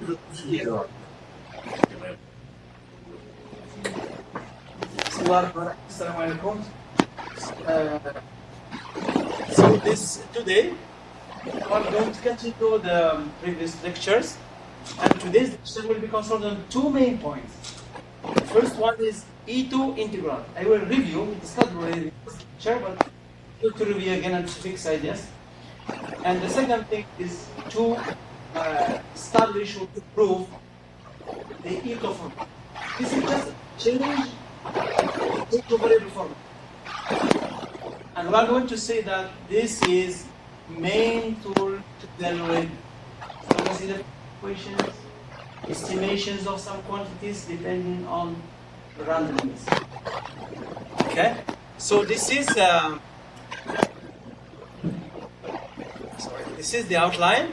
Assalamu alaikum. So today we are going to continue the previous lectures, and today's lecture will be concerned on two main points. The first one is E2 integral. I will review, we discussed already in this lecture, but to review again and to fix ideas. And the second thing is to establish or to prove the E2 form. This is just change to variable form. And we are going to say that this is main tool to deal with stochastic equations, estimations of some quantities depending on randomness. Okay, so this is the outline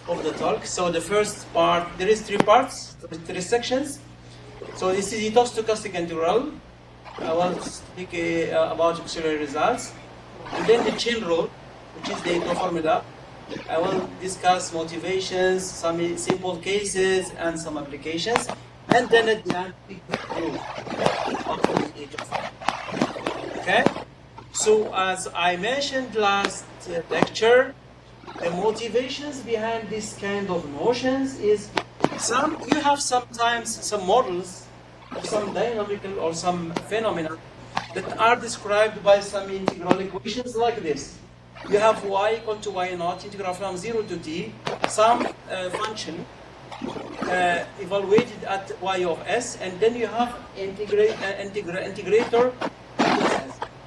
of the talk. So the first part, there is three parts, three sections. So this is the stochastic integral. I will speak about auxiliary results. And then the chain rule, which is the Ito formula. I will discuss motivations, some simple cases, and some applications. And then at the end, we prove of the Ito formula. Okay? So as I mentioned last lecture, the motivations behind this kind of notions is you have sometimes some models of some dynamical or some phenomena that are described by some integral equations like this. You have y equal to y naught integral from 0 to t, some function evaluated at y of s, and then you have integrator.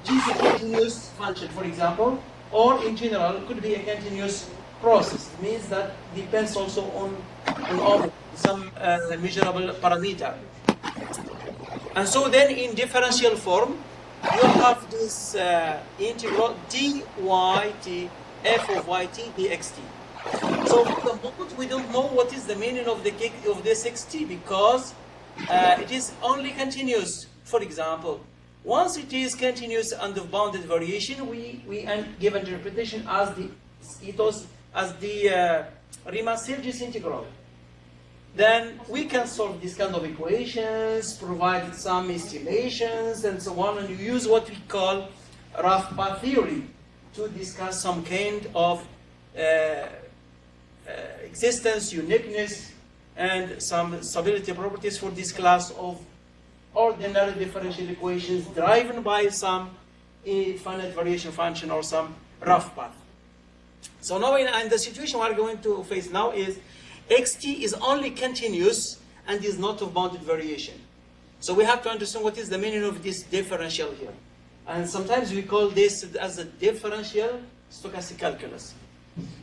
G is a continuous function, for example, or in general, it could be a continuous process. It means that depends also on some measurable parameter. And so then in differential form, you have this integral dy t f of yt dxt. So for the moment, we don't know what is the meaning of this xt because it is only continuous. For example, once it is continuous under bounded variation, we give interpretation as the ethos as the Riemann-Stieltjes integral. Then we can solve this kind of equations, provide some estimations, and so on, and you use what we call rough path theory to discuss some kind of existence, uniqueness, and some stability properties for this class of ordinary differential equations driven by some finite variation function or some rough path. So now in the situation we are going to face now is xt is only continuous and is not of bounded variation. So we have to understand what is the meaning of this differential here. And sometimes we call this as a differential stochastic calculus.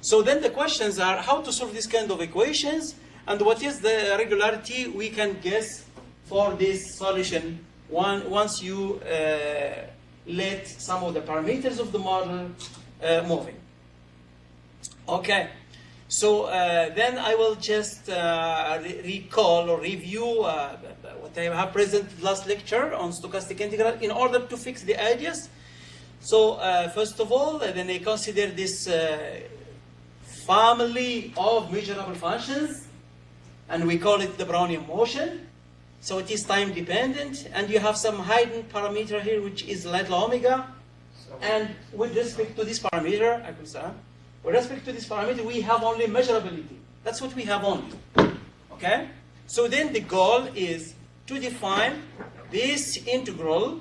So then the questions are how to solve this kind of equations and what is the regularity we can guess for this solution once you let some of the parameters of the model moving. Okay, so then I will just recall or review what I have presented last lecture on stochastic integral in order to fix the ideas. So first of all, then I consider this family of measurable functions, and we call it the Brownian motion. So it is time dependent, and you have some hidden parameter here, which is little omega. And with respect to this parameter, with respect to this parameter, we have only measurability. That's what we have only. Okay? So then the goal is to define this integral,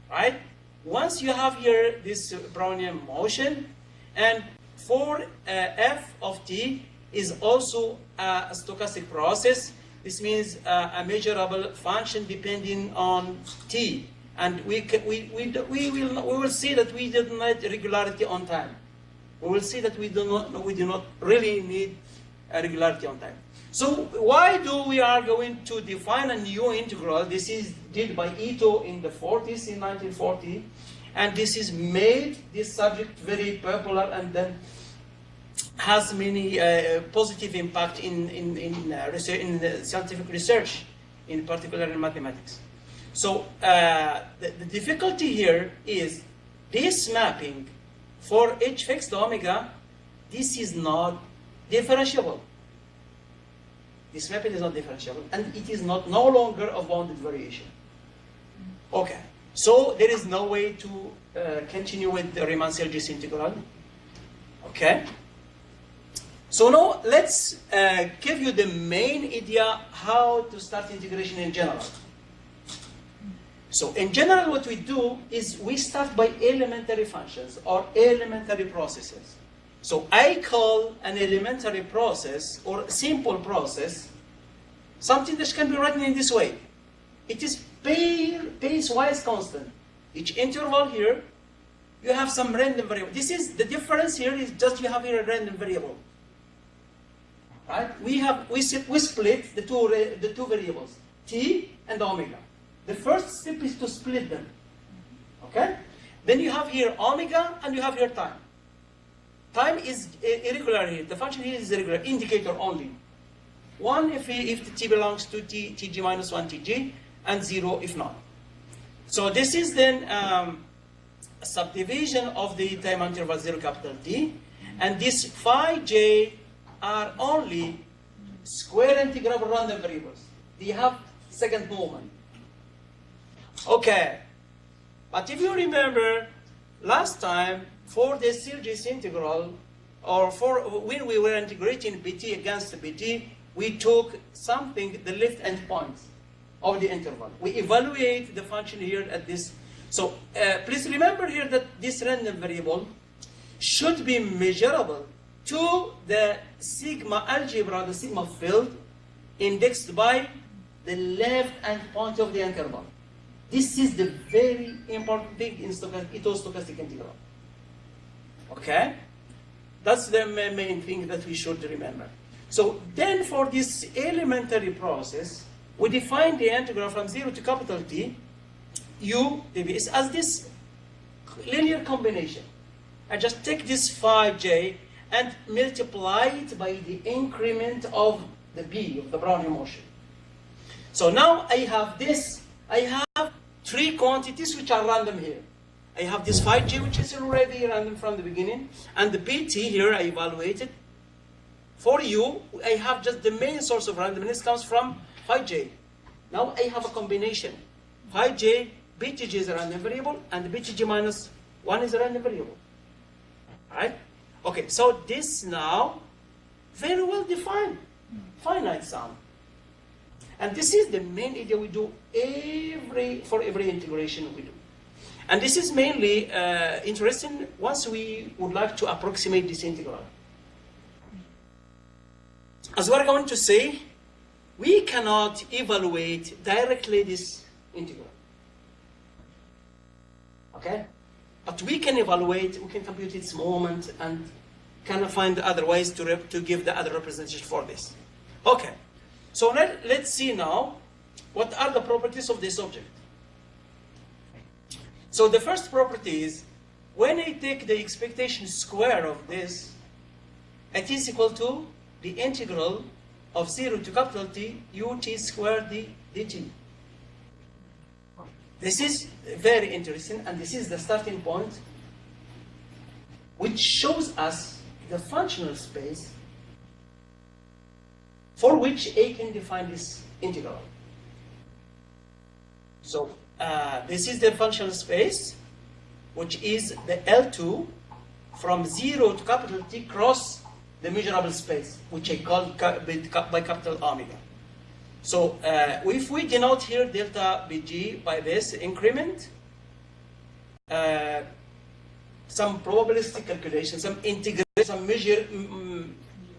right? Once you have here this Brownian motion, and for f of t is also a stochastic process. This means a measurable function depending on t, and we will see that we did not regularity on time. We will see that we do not really need a regularity on time. So why do we are going to define a new integral? This is did by Ito in the 40s, in 1940, and this is made this subject very popular and then has many positive impact in scientific research, in particular in mathematics. So the difficulty here is this mapping for h fixed omega, this is not differentiable. This method is not differentiable, and it is no longer a bounded variation. Okay, so there is no way to continue with the Riemann-Selgis integral. Okay. So now let's give you the main idea how to start integration in general. So in general, what we do is we start by elementary functions or elementary processes. So I call an elementary process or simple process something that can be written in this way. It is pairwise constant. Each interval here, you have some random variable. This is the difference here is just you have here a random variable. Right? We split the two variables, t and omega. The first step is to split them. Okay? Then you have here omega and you have here time. Time is irregular here. The function here is irregular, indicator only. 1 if the t belongs to t, tg minus 1 tg, and 0 if not. So this is then a subdivision of the time interval 0 capital T, and this phi j are only square integrable random variables. They have second moment. Okay, but if you remember last time for the Selgis integral, or for when we were integrating bt against bt, we took something, the left end points of the interval. We evaluate the function here at this. So please remember here that this random variable should be measurable to the sigma algebra, the sigma field, indexed by the left end point of the interval. This is the very important thing in stochastic integral. Okay? That's the main thing that we should remember. So then for this elementary process, we define the integral from 0 to capital T, u dbs, as this linear combination. I just take this phi j and multiply it by the increment of the b, of the Brownian motion. So now I have this, I have three quantities which are random here. I have this phi j which is already random from the beginning, and the bt here I evaluated. For u, I have just the main source of randomness comes from phi j. Now I have a combination. Phi j, btj is a random variable, and btj minus 1 is a random variable. Right? Okay, so this now very well defined, finite sum. And this is the main idea we do for every integration we do. And this is mainly interesting once we would like to approximate this integral. As we're going to say, we cannot evaluate directly this integral. Okay? But we can evaluate, we can compute its moment, and kind of find other ways to give the other representation for this. Okay. So let's see now what are the properties of this object. So the first property is when I take the expectation square of this, it is equal to the integral of 0 to capital T ut squared dt. This is very interesting, and this is the starting point which shows us the functional space for which A can define this integral. So this is the functional space, which is the L2 from 0 to capital T cross the measurable space, which I call by capital omega. So if we denote here delta Bg by this increment, some probabilistic calculation, some integration, some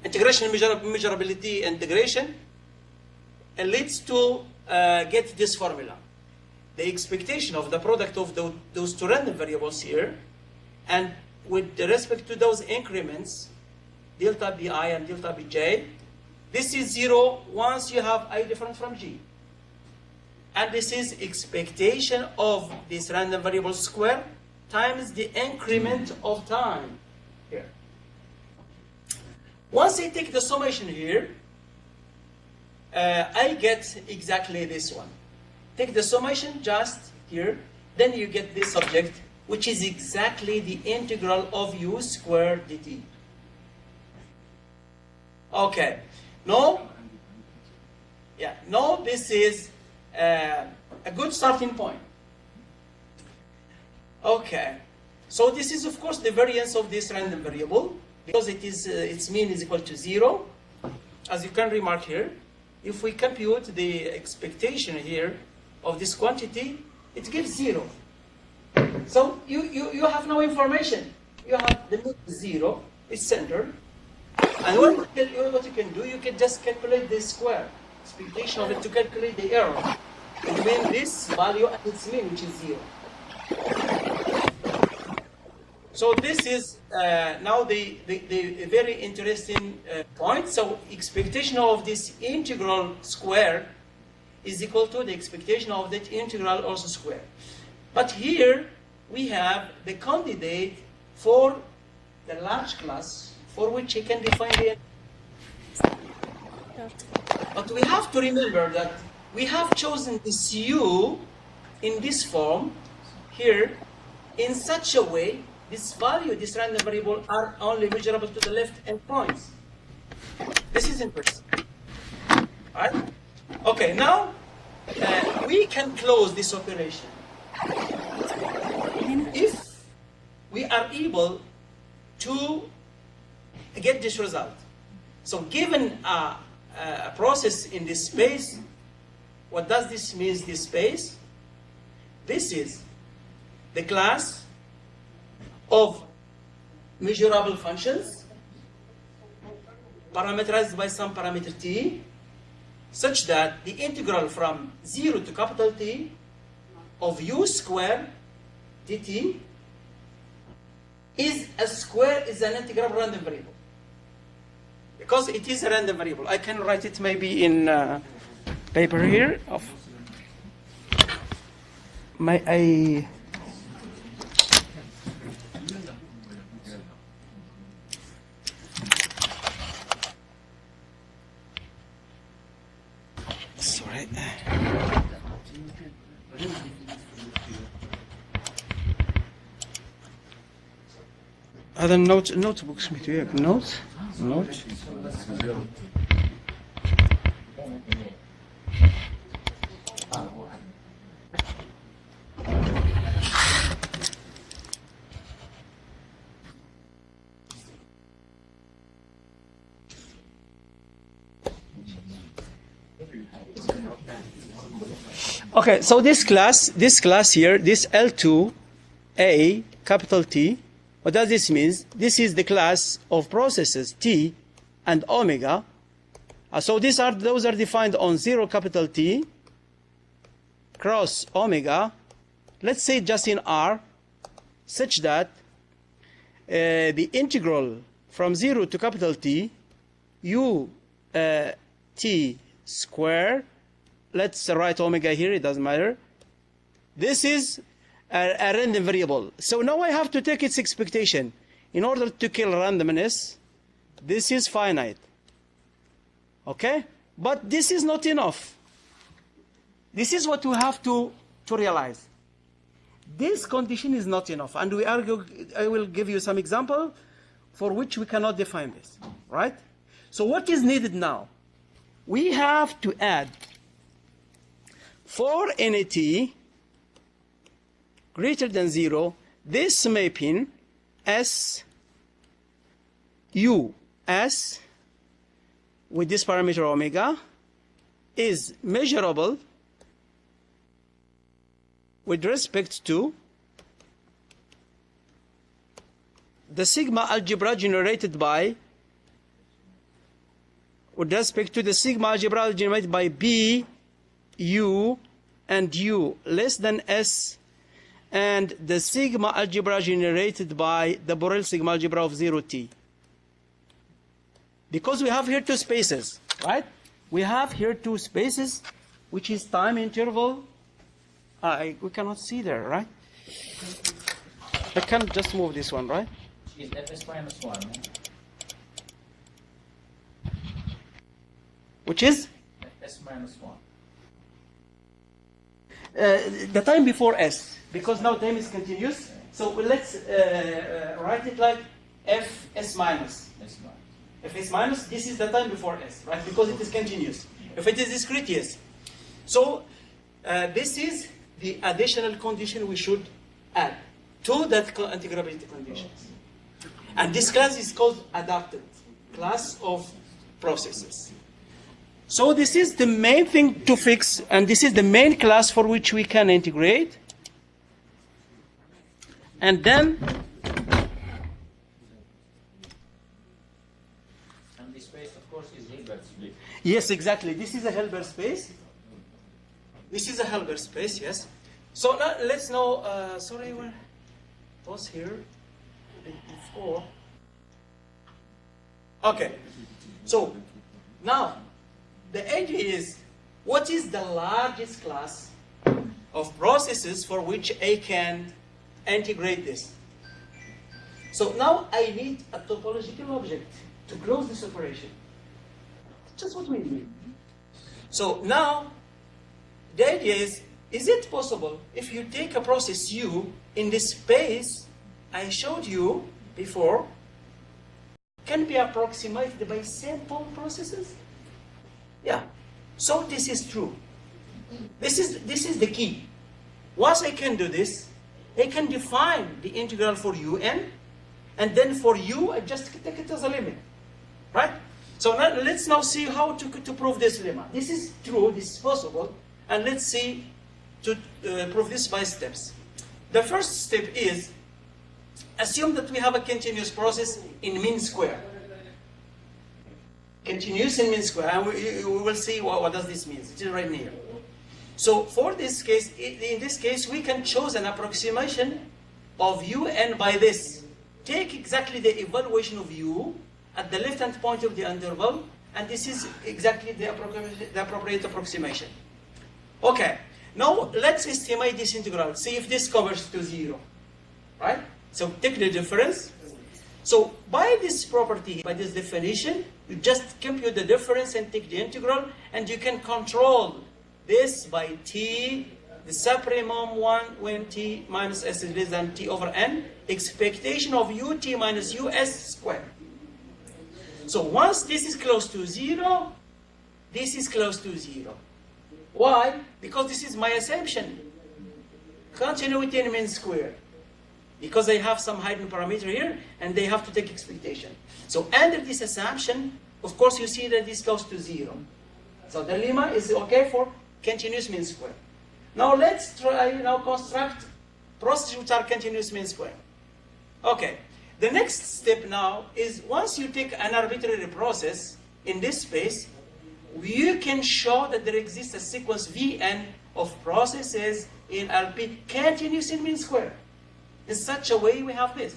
integration measurability integration, it leads to get this formula. The expectation of the product of those two random variables here, and with respect to those increments, delta Bi and delta Bj, this is 0 once you have I different from G. And this is expectation of this random variable square times the increment of time here. Once I take the summation here, I get exactly this one. Take the summation just here, then you get this object, which is exactly the integral of u squared dt. Okay. No? Yeah, no, this is a good starting point. Okay, so this is of course the variance of this random variable, because it is its mean is equal to 0. As you can remark here, if we compute the expectation here of this quantity, it gives 0. So you have no information. You have the mean 0, it's centered. And what you can do, you can just calculate the square expectation of it to calculate the error between this value and its mean, which is 0. So this is now the very interesting point. So expectation of this integral square is equal to the expectation of that integral also square. But here we have the candidate for the large class for which he can define the. But we have to remember that we have chosen this u in this form here in such a way this value, this random variable, are only measurable to the left end points. This is interesting. Right? Okay, now we can close this operation if we are able to get this result. So given a process in this space, what does this mean, this space? This is the class of measurable functions parameterized by some parameter t, such that the integral from 0 to capital T of u square dt is an integral random variable. Because it is a random variable. I can write it maybe in paper here. Sorry. هذا النوت بوك سميتو ياك نوت. Okay, so this class here, this L2A capital T, what does this mean? This is the class of processes T and omega. So those are defined on 0 capital T cross omega, let's say just in R, such that the integral from 0 to capital T u t square, let's write omega here, it doesn't matter. This is a random variable. So now I have to take its expectation. In order to kill randomness, this is finite. Okay? But this is not enough. This is what we have to realize. This condition is not enough. And I will give you some example for which we cannot define this. Right? So what is needed now? We have to add for any t greater than 0, this mapping S U S with this parameter omega is measurable with respect to the sigma algebra generated by B, U, and U less than S, and the sigma algebra generated by the Borel sigma algebra of 0t. Because we have here two spaces, right? We have here two spaces, which is time interval. We cannot see there, right? I can just move this one, right? Is fs minus 1. Which is? Fs minus 1. The time before S, because now time is continuous. So let's write it like Fs minus. Fs minus, this is the time before S, right? Because it is continuous. If it is discrete, yes. So this is the additional condition we should add to that integrability conditions. And this class is called adapted class of processes. So this is the main thing to fix, and this is the main class for which we can integrate. And then, and this space, of course, is Hilbert split. yes, exactly. This is a Hilbert space. This is a Hilbert space, yes. So now let's know. Sorry, where was here before? Okay. So now the idea is, what is the largest class of processes for which I can integrate this? So now I need a topological object to close this operation. Just what we need. So now the idea is it possible if you take a process U in this space I showed you before can be approximated by simple processes? Yeah. So this is true. This is the key. Once I can do this, I can define the integral for un, and then for u, I just take it as a limit. Right? So now, let's now see how to prove this lemma. This is true, this is possible, and let's see to prove this by steps. The first step is, assume that we have a continuous process in mean square. Continuous in mean square, and we will see what does this mean. It is right here. So for this case, in this case, we can choose an approximation of un by this. Take exactly the evaluation of u at the left-hand point of the interval, and this is exactly the appropriate approximation. Okay, now let's estimate this integral. See if this converges to 0. Right? So take the difference. So by this property, by this definition, you just compute the difference and take the integral, and you can control this by t, the supremum 1 when t minus s is less than t over n, expectation of ut minus us squared. So once this is close to 0, this is close to 0. Why? Because this is my assumption. Continuity in mean square. Because I have some hidden parameter here, and they have to take expectation. So under this assumption, of course, you see that this goes to 0. So the lemma is okay for continuous mean square. Now let's try construct processes which are continuous mean square. Okay. The next step now is, once you take an arbitrary process in this space, you can show that there exists a sequence Vn of processes in Rp continuous in mean square. In such a way, we have this.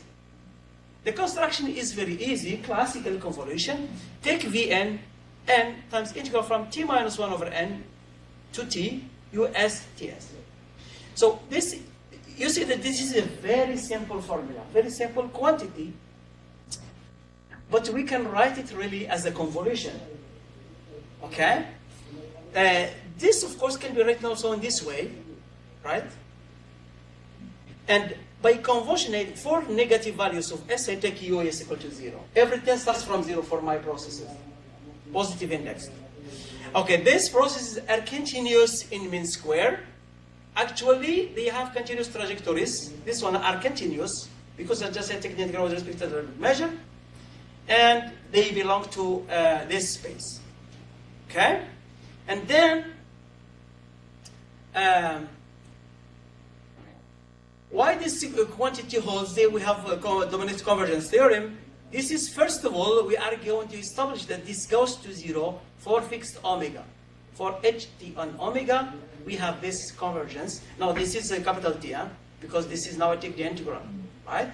The construction is very easy, classical convolution. Take Vn, n times integral from t minus 1 over n to t, us ts. So this, you see that this is a very simple formula, very simple quantity, but we can write it really as a convolution. Okay? This, of course, can be written also in this way, right? And by convolutionate for negative values of s, I take u is equal to 0. Everything starts from 0 for my processes. Positive index. Okay, these processes are continuous in mean square. Actually, they have continuous trajectories. This one are continuous because I just take the integral with respect to the measure, and they belong to this space. Okay, and then why this quantity holds? There we have a dominant convergence theorem. This is, first of all, we are going to establish that this goes to 0 for fixed omega. For ht on omega, we have this convergence. Now this is a capital T, because this is now I take the integral, right?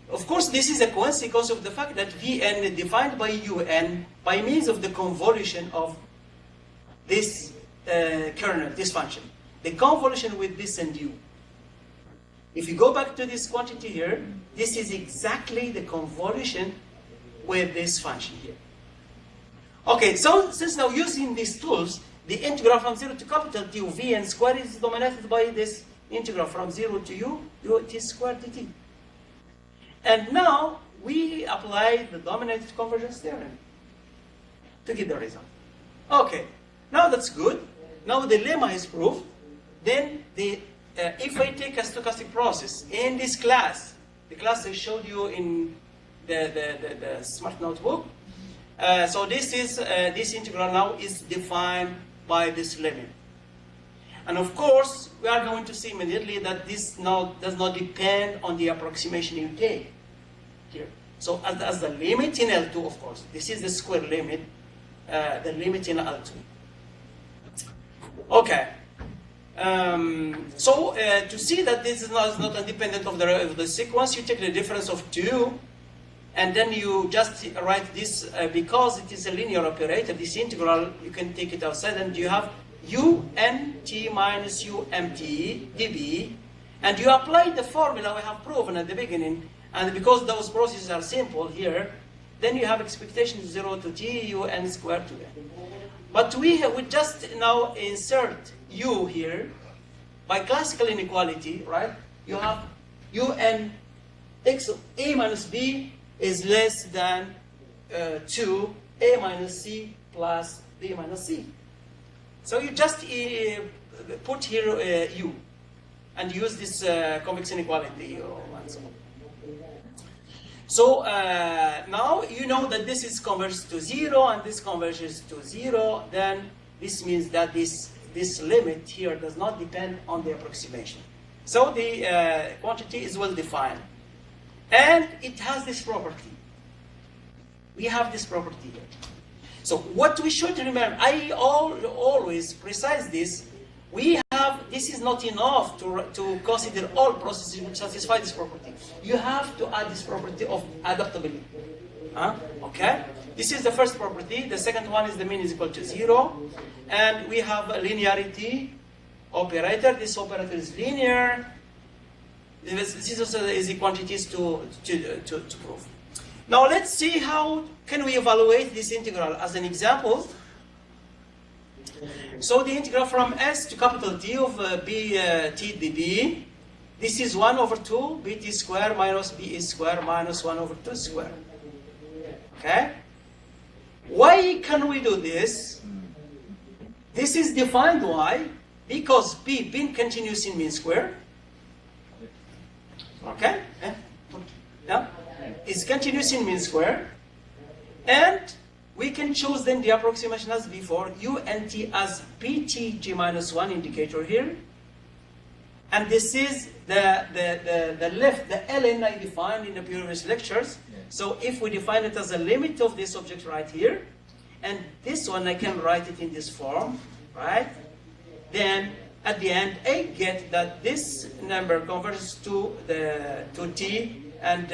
Of course, this is a consequence of the fact that Vn is defined by un by means of the convolution of this kernel, this function. The convolution with this and u. If you go back to this quantity here, this is exactly the convolution with this function here. Okay, so since now using these tools, the integral from 0 to capital T of Vn squared is dominated by this integral from 0 to u t squared dt. And now we apply the dominated convergence theorem to get the result. Okay, Now that's good. Now the lemma is proved. Then if I take a stochastic process in this class, the class I showed you in the smart notebook, so this is this integral now is defined by this limit. And of course, we are going to see immediately that this now does not depend on the approximation you take here. So as the limit in L2, of course, this is the square limit, the limit in L2. Okay. So to see that this is not independent of the sequence, you take the difference of 2, and then you just write this, because it is a linear operator, this integral, you can take it outside, and you have unt minus umt db, and you apply the formula we have proven at the beginning, and because those processes are simple here, then you have expectation 0 to t un squared to n. But we just now insert u here by classical inequality, right? You have un x a minus b is less than 2 a minus c plus b minus c. So you just put here u and use this convex inequality and so on. So now you know that this is converges to 0 and this converges to 0. Then this means that this limit here does not depend on the approximation. So the quantity is well defined. And it has this property. We have this property here. So what we should remember, I always precise this, this is not enough to consider all processes which satisfy this property. You have to add this property of adaptability. Okay? This is the first property. The second one is the mean is equal to 0. And we have a linearity operator. This operator is linear. This also is the quantities to prove. Now let's see how can we evaluate this integral as an example. So the integral from s to capital T of b t db, this is 1 over 2 bt square minus be square minus 1 over 2 square. Okay? Why can we do this? This is defined why? Because b being continuous in mean square. Okay? Yeah? Is continuous in mean square. And we can choose then the approximation as before, unt as ptg minus 1 indicator here. And this is the left, the ln I defined in the previous lectures. So if we define it as a limit of this object right here, and this one I can write it in this form, right? Then at the end I get that this number converges to t, and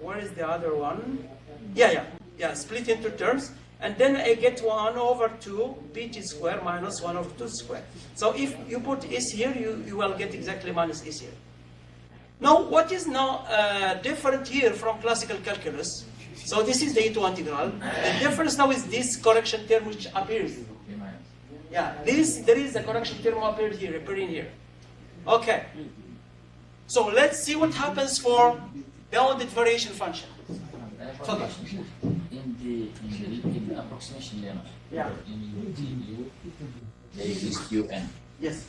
where is the other one? Yeah, split into terms, and then I get 1 over 2 bt square minus 1 over 2 square. So if you put s here, you will get exactly minus s here. Now, what is now different here from classical calculus? So this is the E2 integral. The difference now is this correction term which appears. Yeah, there is a correction term appearing here. Okay. So let's see what happens for bounded variation function. In the approximation lemma, in there exists un. Yes.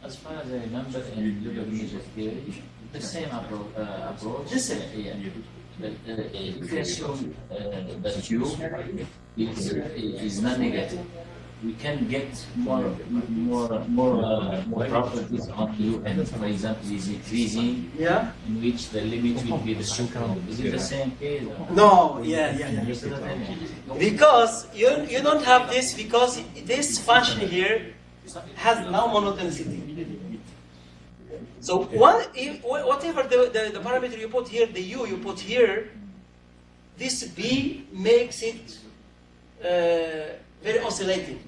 As far as I remember, in logarithmic theory, the same approach. The same. But if we assume that u is non-negative, we can get more properties on un. For example, is increasing, in which the limit will be the super. Is it the same case? No, yeah. Because you don't have this, because this function here has no monotonicity. So whatever the parameter you put here, the u you put here, this b makes it very oscillating.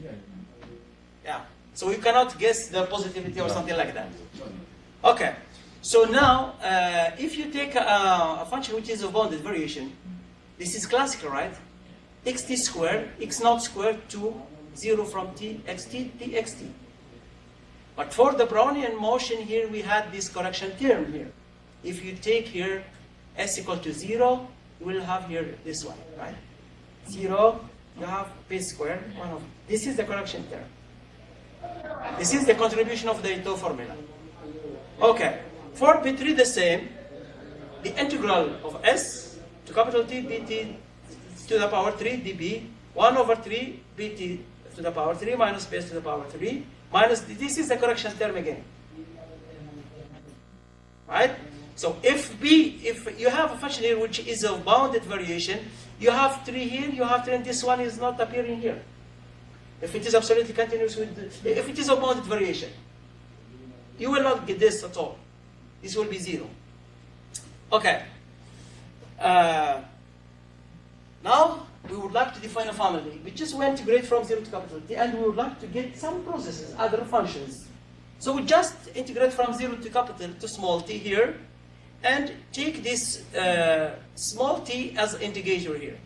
Yeah. So you cannot guess the positivity or something like that. Okay. So now, if you take a function which is a bounded variation, this is classical, right? xt squared, x naught squared to 0 from t, xt, txt. But for the Brownian motion here, we had this correction term here. If you take here s equal to 0, you will have here this one, right? 0, you have p squared, 1 over This is the correction term. This is the contribution of the Ito formula. Okay, for B3 the same, the integral of S to capital T bt to the power 3 dB, 1 over 3 bt to the power 3 minus bs to the power 3 minus, this is the correction term again. Right? So if you have a function here which is of bounded variation, you have 3 here, you have 3, and this one is not appearing here. If it is absolutely continuous if it is a bounded variation, you will not get this at all. This will be 0. Okay. Now we would like to define a family. We just want to integrate from 0 to capital T, and we would like to get some processes, other functions. So we just integrate from 0 to capital to small t here, and take this small t as integer here.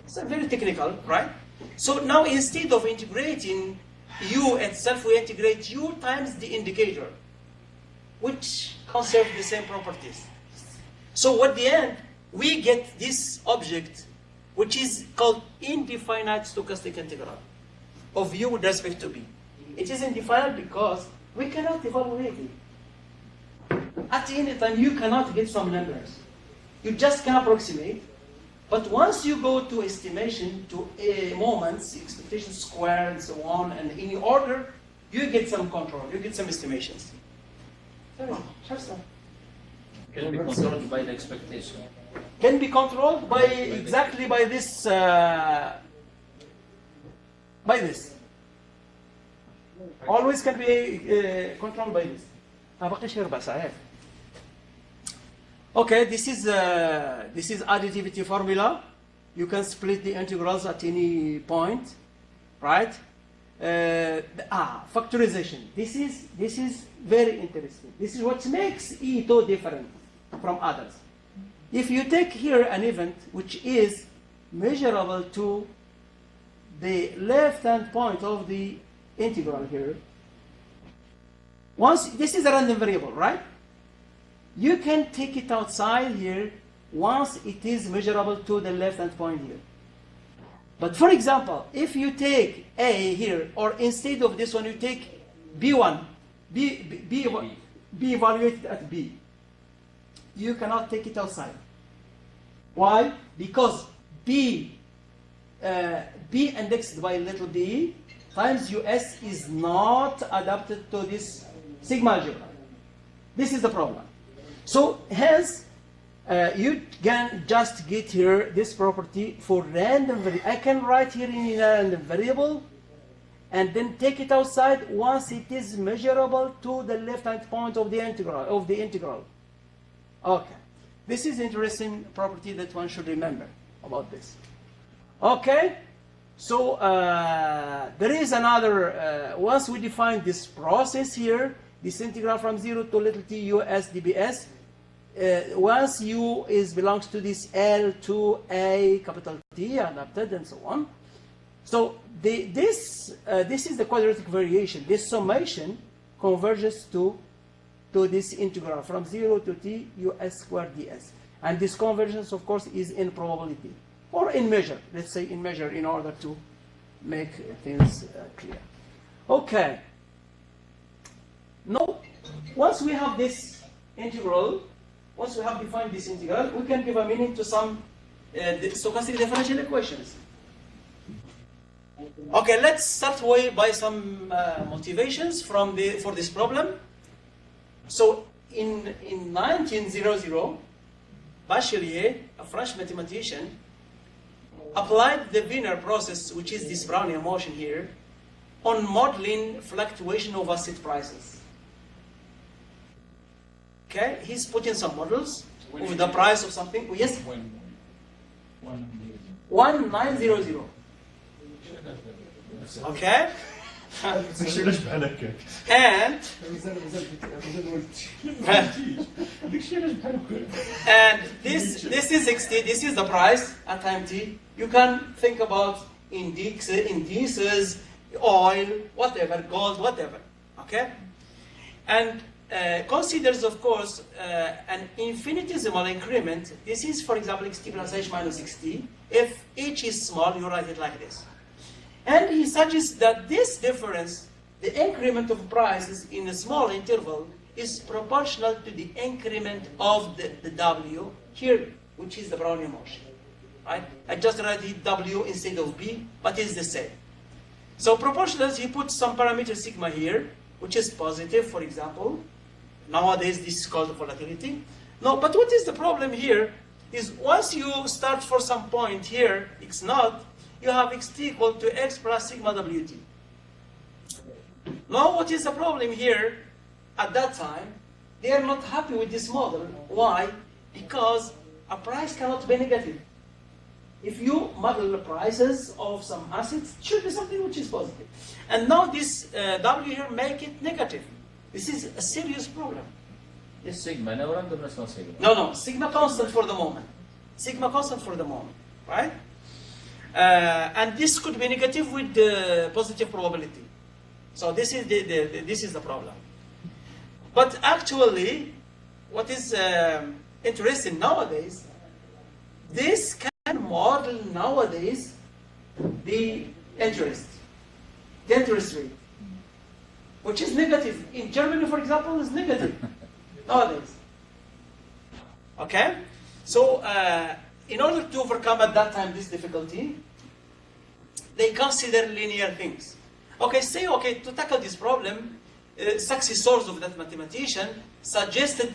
It's very technical, right? So now instead of integrating u itself, we integrate u times the indicator, which conserve the same properties. So at the end, we get this object, which is called indefinite stochastic integral of u with respect to b. It is indefinite because we cannot evaluate it. At any time, you cannot get some numbers. You just can approximate. But once you go to estimation, to moments, expectation square, and so on, and any order, you get some control, you get some estimations. Can be controlled by the expectation. Can be controlled by exactly by this. Always can be controlled by this. Okay, this is additivity formula. You can split the integrals at any point, right? Factorization. This is very interesting. This is what makes Ito different from others. If you take here an event which is measurable to the left-hand point of the integral here, once this is a random variable, right? You can take it outside here once it is measurable to the left-hand point here. But for example, if you take A here, or instead of this one, you take B1, B evaluated at B, you cannot take it outside. Why? Because B indexed by little b times US is not adapted to this sigma algebra. This is the problem. So hence, you can just get here this property for random variable. I can write here in a random variable and then take it outside once it is measurable to the left-hand point of the integral. Okay. This is interesting property that one should remember about this. Okay. So there is another, once we define this process here, this integral from 0 to little t US dbs, once u belongs to this L to A capital T adapted and so on. So this is the quadratic variation. This summation converges to this integral from 0 to t US squared ds. And this convergence, of course, is in probability or in measure. Let's say in measure in order to make things clear. Okay. Now, once we have this integral, once we have defined this integral, we can give a meaning to some stochastic differential equations. Okay, let's start by some motivations for this problem. So, in 1900, Bachelier, a French mathematician, applied the Wiener process, which is this Brownian motion here, on modeling fluctuation of asset prices. Okay, he's putting some models with the price of something. Oh, yes? 1900. Okay? And this is 60, this is the price at time t. You can think about indices, oil, whatever, gold, whatever. Okay? And considers, of course, an infinitesimal increment. This is, for example, xt plus h minus xt. If h is small, you write it like this. And he suggests that this difference, the increment of prices in a small interval, is proportional to the increment of the W here, which is the Brownian motion. Right? I just write it W instead of B, but it's the same. So proportional, he puts some parameter sigma here, which is positive, for example. Nowadays, this is called volatility. No, but what is the problem here is once you start for some point here, x naught, you have xt equal to x plus sigma wt. Now, what is the problem here? At that time, they are not happy with this model. Why? Because a price cannot be negative. If you model the prices of some assets, it should be something which is positive. And now this W here make it negative. This is a serious problem. Is sigma no random or no sigma? No, sigma constant for the moment. Sigma constant for the moment, right? And this could be negative with the positive probability. So this is the problem. But actually, what is interesting nowadays, this can model nowadays the interest rate, which is negative. In Germany, for example, is negative nowadays. Okay? So, in order to overcome at that time this difficulty, they consider linear things. Okay, to tackle this problem, successors of that mathematician suggested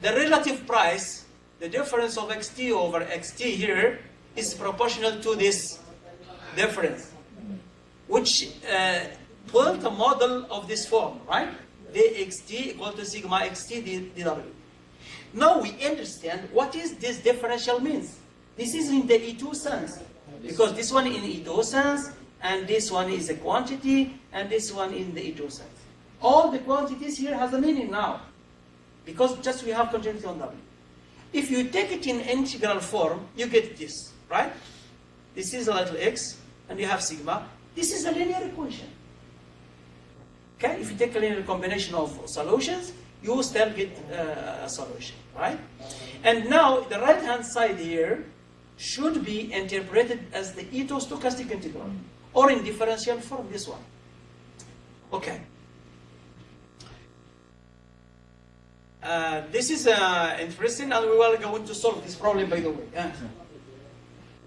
the relative price, the difference of xt over xt here, is proportional to this difference, which built a model of this form, right? dxt equal to sigma xt dw. Now we understand what is this differential means. This is in the E2 sense, because this one in E2 sense, and this one is a quantity, and this one in the E2 sense. All the quantities here has a meaning now, because just we have continuity on W. If you take it in integral form, you get this, right? This is a little x, and you have sigma. This is a linear equation. Okay, if you take a linear combination of solutions, you still get a solution, right? And now the right-hand side here should be interpreted as the Ito stochastic integral, or in differential form, this one. Okay. This is interesting, and we are going to solve this problem, by the way.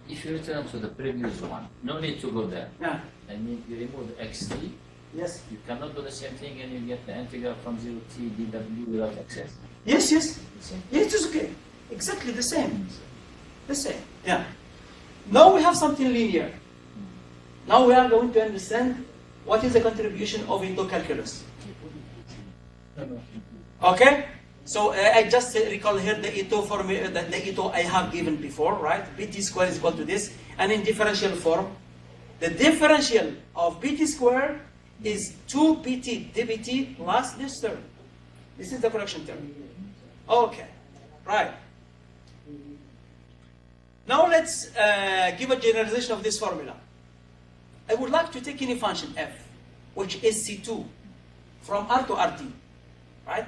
If you return to the previous one, no need to go there. Yeah. And you remove xt. Yes. You cannot do the same thing and you get the integral from 0 to t dw without excess. Yes. Yes, it is okay. Exactly the same. The same. Yeah. Now we have something linear. Now we are going to understand what is the contribution of Ito calculus. Okay? So I just recall here the Ito formula, the Ito I have given before, right? Bt squared is equal to this. And in differential form, the differential of Bt squared is 2bt dbt plus this term. This is the correction term. Okay, right. Now let's give a generalization of this formula. I would like to take any function f, which is C2, from R to Rd, right?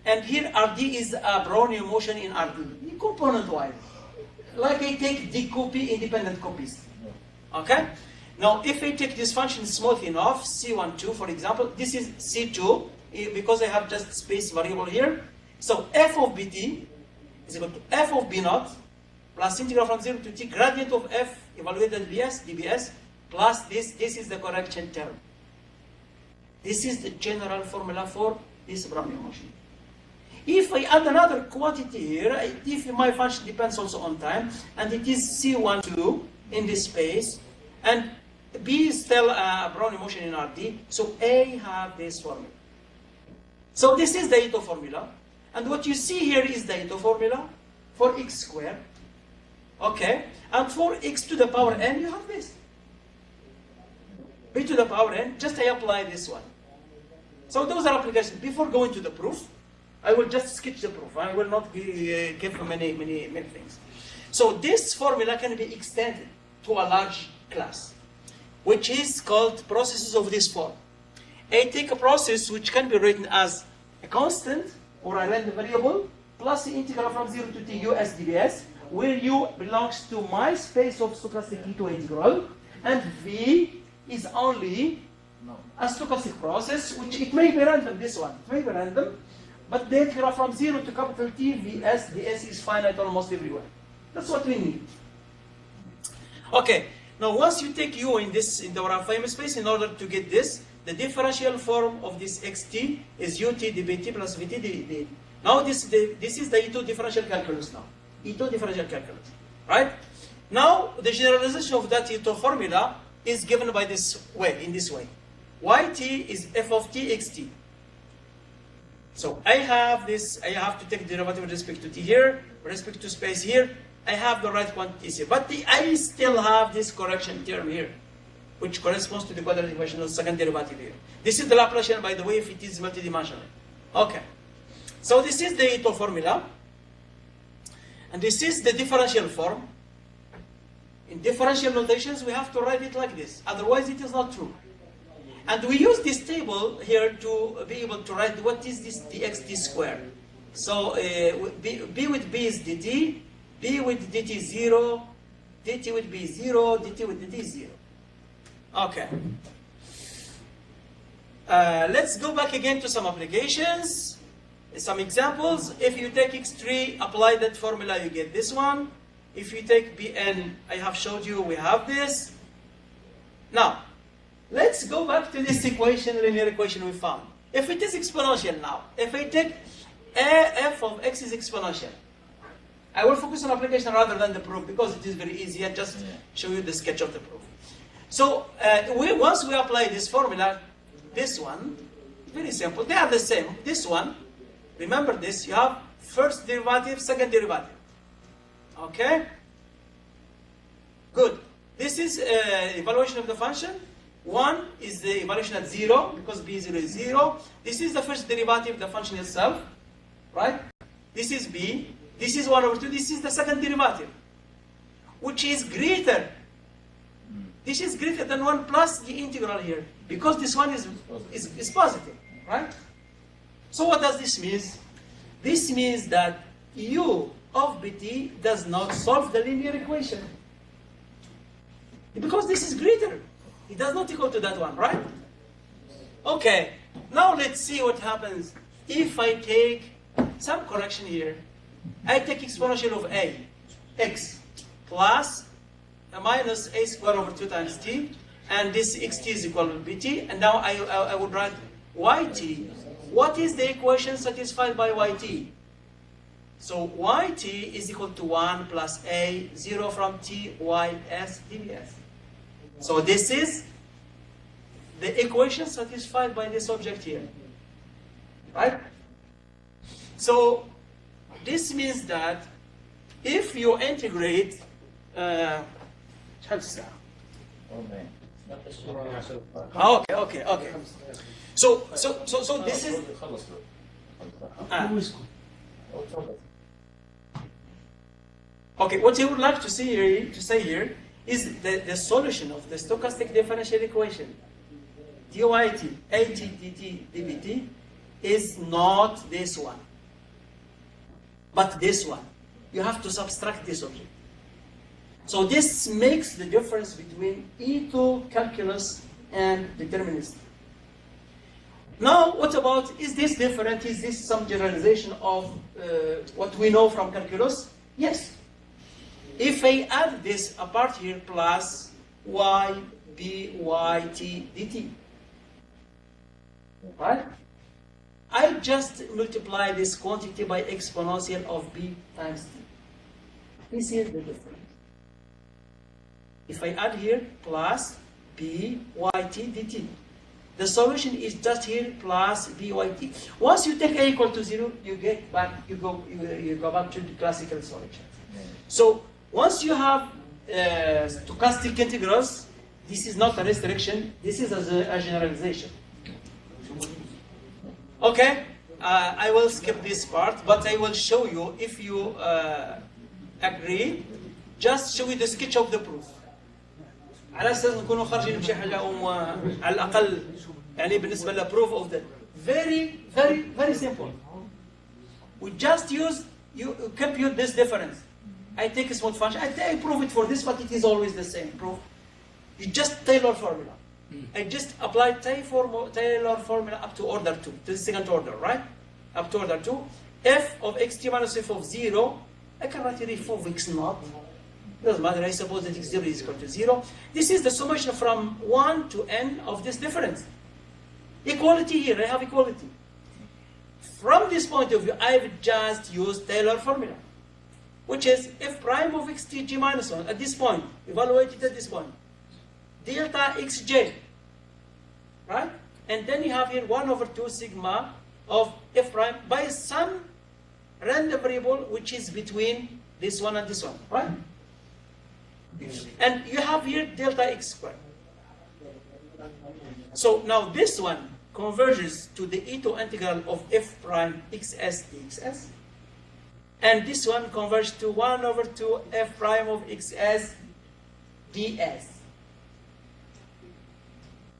And here Rd is a Brownian motion in Rd, component-wise. Like I take d copy independent copies. Okay? Now, if I take this function smooth enough, C12, for example, this is C2, because I have just space variable here. So f of bt is equal to f of b naught plus integral from 0 to t gradient of f evaluated bs, dbs, plus this is the correction term. This is the general formula for this Brownian motion. If I add another quantity here, if my function depends also on time, and it is C12 in this space, and B is still a Brownian motion in Rd, so A have this formula. So this is the Ito formula, and what you see here is the Ito formula for x squared, okay, and for x to the power n, you have this. B to the power n, just I apply this one. So those are applications. Before going to the proof, I will just sketch the proof. I will not give many things. So this formula can be extended to a large class, which is called processes of this form. I take a process which can be written as a constant or a random variable plus the integral from 0 to t us dbs, where u belongs to my space of stochastic Ito integral, and V is only a stochastic process, which it may be random, this one. It may be random, but then from 0 to capital T, Vs, ds is finite almost everywhere. That's what we need. Okay, now once you take U in the famous space, in order to get this, the differential form of this xt is ut dbt plus vt dt. Now this is the E2 differential calculus now. E2 differential calculus, right? Now the generalization of that E2 formula is given by this way, in this way. Yt is f of t xt. So I have this, I have to take derivative with respect to t here, with respect to space here. I have the right quantities here, but I still have this correction term here, which corresponds to the quadratic equation of the second derivative here. This is the Laplacian, by the way, if it is multidimensional. Okay. So this is the E2 formula, and this is the differential form. In differential notations, we have to write it like this, otherwise it is not true. And we use this table here to be able to write what is this dxt squared. So b with b is dt, b with dt 0, dt with b 0, dt with dt 0. Okay. Let's go back again to some applications, some examples. If you take x3, apply that formula, you get this one. If you take bn, I have showed you, we have this. Now, let's go back to this equation, linear equation we found. If it is exponential now, if I take f of x is exponential, I will focus on application rather than the proof because it is very easy. I just show you the sketch of the proof. So once we apply this formula, this one, very simple. They are the same. This one, remember this, you have first derivative, second derivative. Okay? Good. This is evaluation of the function. One is the evaluation at 0, because b0 is 0. This is the first derivative, the function itself. Right? This is b. This is 1 over 2. This is the second derivative, which is greater. This is greater than 1 plus the integral here, because this one is positive. Right? So what does this mean? This means that u of bt does not solve the linear equation, because this is greater. It does not equal to that one, right? Okay, now let's see what happens if I take some correction here. I take exponential of a, x, plus a minus a squared over 2 times t, and this xt is equal to bt, and now I would write yt. What is the equation satisfied by yt? So yt is equal to 1 plus a, 0 from t, y, s, dbs. So this is the equation satisfied by this object here, right? So this means that if you integrate, okay. So this is. Okay, what you would like to say here is the solution of the stochastic differential equation, dyt, at dt, dbt, is not this one, but this one. You have to subtract this object. So this makes the difference between E2 calculus and determinism. Now, what about, is this different? Is this some generalization of what we know from calculus? Yes. If I add this apart here, plus y, b, y, t, dt, right? I just multiply this quantity by exponential of b times t. This is the difference. If I add here, plus b, y, t, dt. The solution is just here, plus b, y, t. Once you take a equal to 0, you get back, you go back to the classical solution. So once you have stochastic integrals, this is not a restriction, this is a generalization. Okay, I will skip this part, but I will show you, if you agree, just show you the sketch of the proof. على أساس نكونوا خارجين بشي حاجة على الأقل يعني بالنسبة للproof of that. Very simple. We just use, you compute this difference. I take a small function, I prove it for this, but it is always the same proof. You just Taylor formula. I just applied Taylor formula up to order 2, to the second order, right? Up to order 2. F of xt minus f of 0, I can write it f of x naught. Doesn't matter, I suppose that x0 is equal to 0. This is the summation from 1 to n of this difference. Equality here, I have equality. From this point of view, I've just used Taylor formula, which is f prime of xt minus 1 at this point, evaluated at this point. Delta xj, right? And then you have here 1 over 2 sigma of f prime by some random variable which is between this one and this one, right? And you have here delta x squared. So now this one converges to the Ito integral of f prime xs dxs. And this one converges to 1 over 2 f prime of xs ds.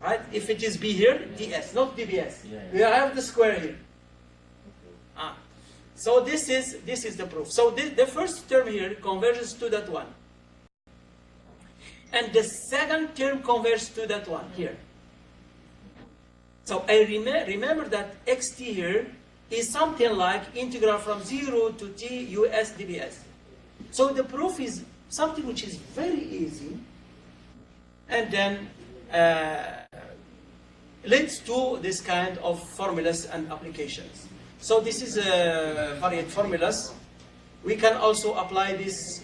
Right? If it is b here, ds, not dbs. We have the square here. So this is the proof. So the first term here converges to that one. And the second term converges to that one here. So I remember that xt here is something like integral from 0 to t us dbs. So the proof is something which is very easy, and then leads to this kind of formulas and applications. So this is varied formulas. We can also apply this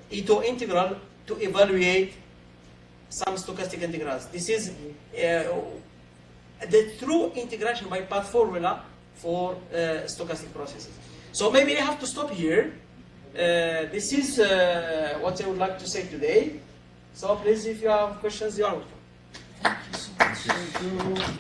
Ito integral to evaluate some stochastic integrals. This is the true integration by path formula for stochastic processes. So maybe I have to stop here. This is what I would like to say today. So please, if you have questions, you are welcome. Thank you so much.